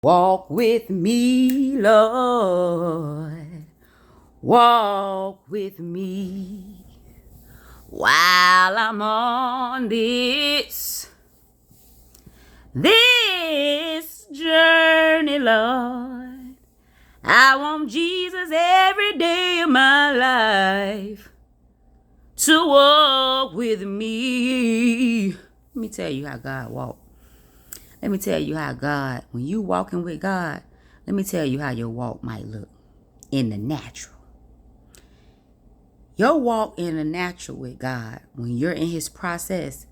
Walk with me, Lord. Walk with me while I'm on this journey, Lord. I want Jesus every day of my life to walk with me. Let me tell you how God walks. Let me tell you how God, when you walking with God, let me tell you how your walk might look in the natural. Your walk in the natural with God, when you're in his process,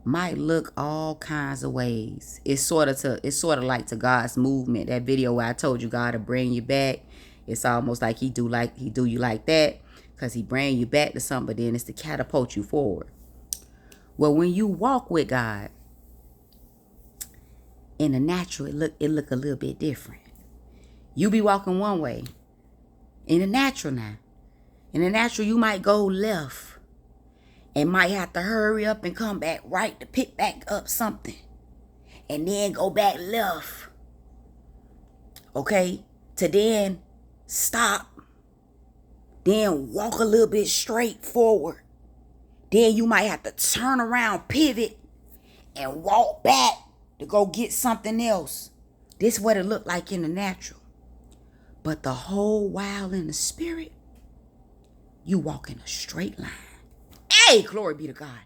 might look all kinds of ways. It's sort of like to God's movement. That video where I told you God to bring you back. It's almost like he do you like that. Because he bring you back to something, but then it's to catapult you forward. Well, when you walk with God, in the natural, it look a little bit different. You be walking one way. In the natural now. In the natural, you might go left and might have to hurry up and come back right to pick back up something. And then go back left. Okay? To then stop. Then walk a little bit straight forward. Then you might have to turn around, pivot, and walk back to go get something else. This is what it looked like in the natural. But the whole while in the spirit, you walk in a straight line. Hey, glory be to God.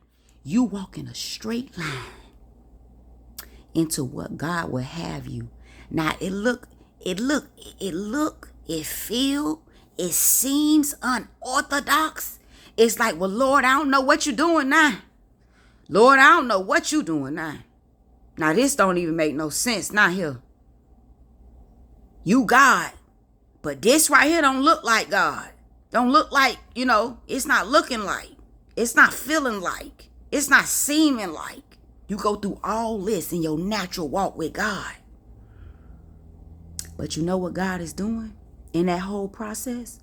You walk in a straight line into what God will have you. Now it seems unorthodox. It's like, well, Lord, I don't know what you're doing now. Lord, I don't know what you're doing now. Now this don't even make no sense now here. You God. But this right here don't look like God. Don't look like, it's not looking like. It's not feeling like. It's not seeming like. You go through all this in your natural walk with God. But you know what God is doing in that whole process?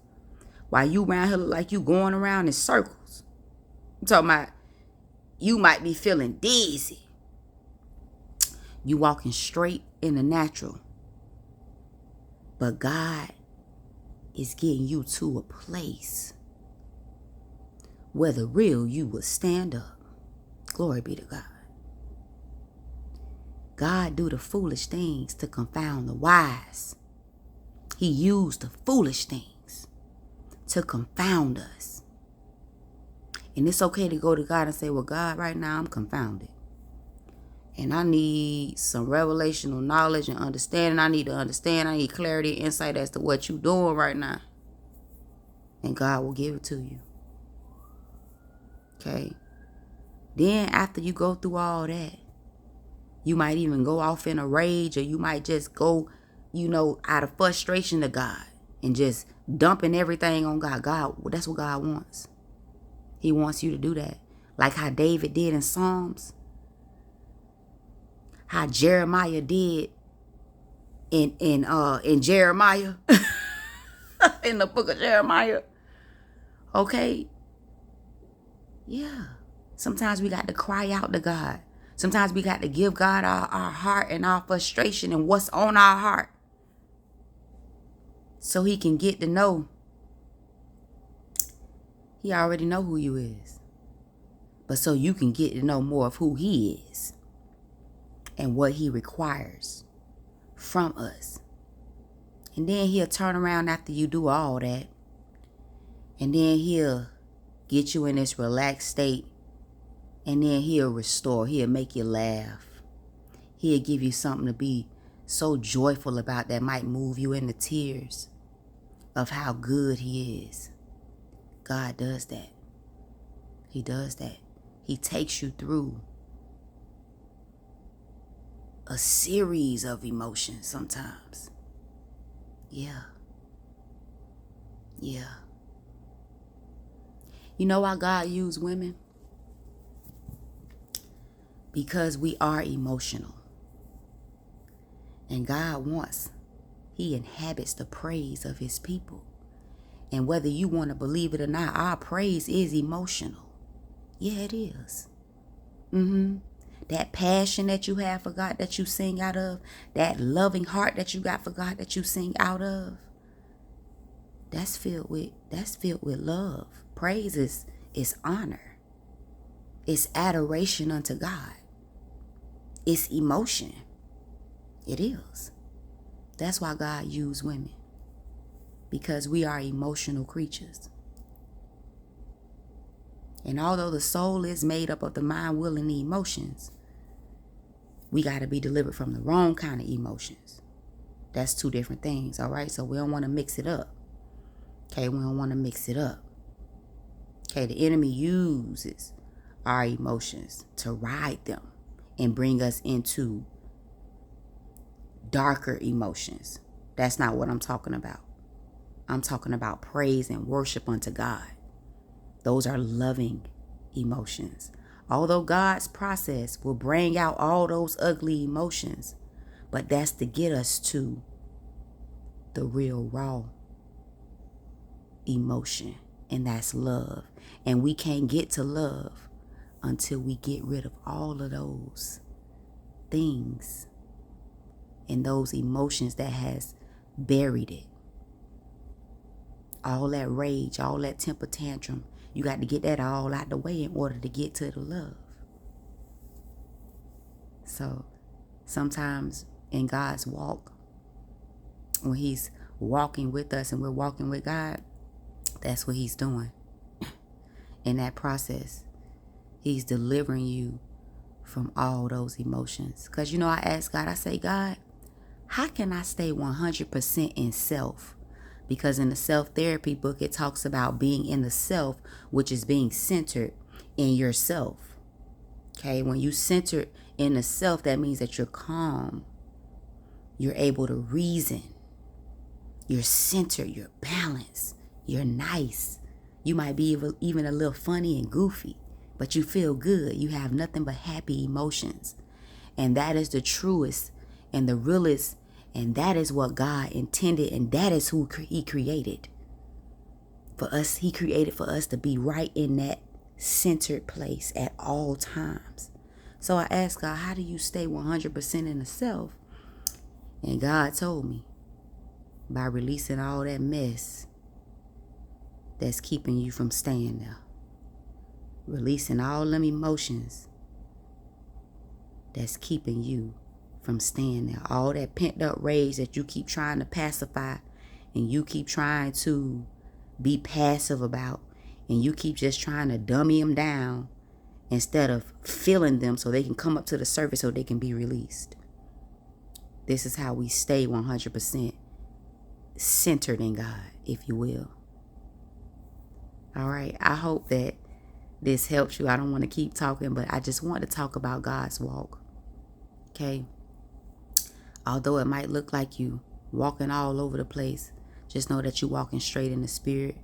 While you around here look like you going around in circles. I'm talking about you might be feeling dizzy. You walking straight in the natural. But God is getting you to a place where the real you will stand up. Glory be to God. God do the foolish things to confound the wise. He used the foolish things to confound us. And it's okay to go to God and say, well, God, right now I'm confounded. And I need some revelational knowledge and understanding. I need to understand. I need clarity and insight as to what you're doing right now. And God will give it to you. Okay? Then after you go through all that, you might even go off in a rage, or you might just go, out of frustration to God and just dumping everything on God. God, that's what God wants. He wants you to do that. Like how David did in Psalms. How Jeremiah did in Jeremiah. In the book of Jeremiah. Okay? Yeah. Sometimes we got to cry out to God. Sometimes we got to give God our heart and our frustration and what's on our heart. So he can get to know. He already know who you is. But so you can get to know more of who he is. And what he requires from us. And then he'll turn around after you do all that. And then he'll get you in this relaxed state. And then he'll restore. He'll make you laugh. He'll give you something to be so joyful about that might move you into tears of how good he is. God does that. He does that. He takes you through a series of emotions sometimes. Yeah. Yeah. You know why God used women? Because we are emotional. And God wants, he inhabits the praise of his people. And whether you want to believe it or not, our praise is emotional. Yeah, it is. that passion that you have for God that you sing out of, that loving heart that you got for God that you sing out of, that's filled with love. Praise is honor. It's adoration unto God. It's emotion. It is. That's why God used women. Because we are emotional creatures. And although the soul is made up of the mind, will, and the emotions, we got to be delivered from the wrong kind of emotions. That's two different things, all right? So we don't want to mix it up. Okay, we don't want to mix it up. Okay, the enemy uses our emotions to ride them and bring us into darker emotions. That's not what I'm talking about. I'm talking about praise and worship unto God. Those are loving emotions. Although God's process will bring out all those ugly emotions, but that's to get us to the real raw emotion, and that's love. And we can't get to love until we get rid of all of those things and those emotions that has buried it. All that rage, all that temper tantrum, you got to get that all out the way in order to get to the love. So sometimes in God's walk, when he's walking with us and we're walking with God, that's what he's doing. In that process, he's delivering you from all those emotions. Because, I ask God, I say, God, how can I stay 100% in self? Because in the self-therapy book, it talks about being in the self, which is being centered in yourself. Okay, when you center in the self, that means that you're calm. You're able to reason. You're centered. You're balanced. You're nice. You might be even a little funny and goofy, but you feel good. You have nothing but happy emotions. And that is the truest and the realest. And that is what God intended. And that is who he created. For us, he created for us to be right in that centered place at all times. So I asked God, how do you stay 100% in the self? And God told me, by releasing all that mess that's keeping you from staying there. Releasing all them emotions that's keeping you from staying there. All that pent up rage that you keep trying to pacify and you keep trying to be passive about, and you keep just trying to dummy them down instead of feeling them so they can come up to the surface so they can be released. This is how we stay 100% centered in God, if you will. All right, I hope that this helps you. I don't want to keep talking, but I just want to talk about God's walk. Okay? Although it might look like you walking all over the place, just know that you're walking straight in the spirit,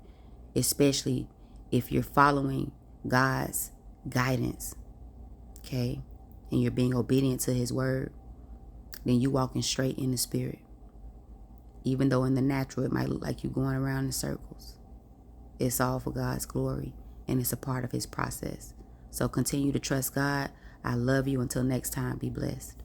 especially if you're following God's guidance, okay? And you're being obedient to his word, then you're walking straight in the spirit. Even though in the natural it might look like you're going around in circles. It's all for God's glory, and it's a part of his process. So continue to trust God. I love you. Until next time, be blessed.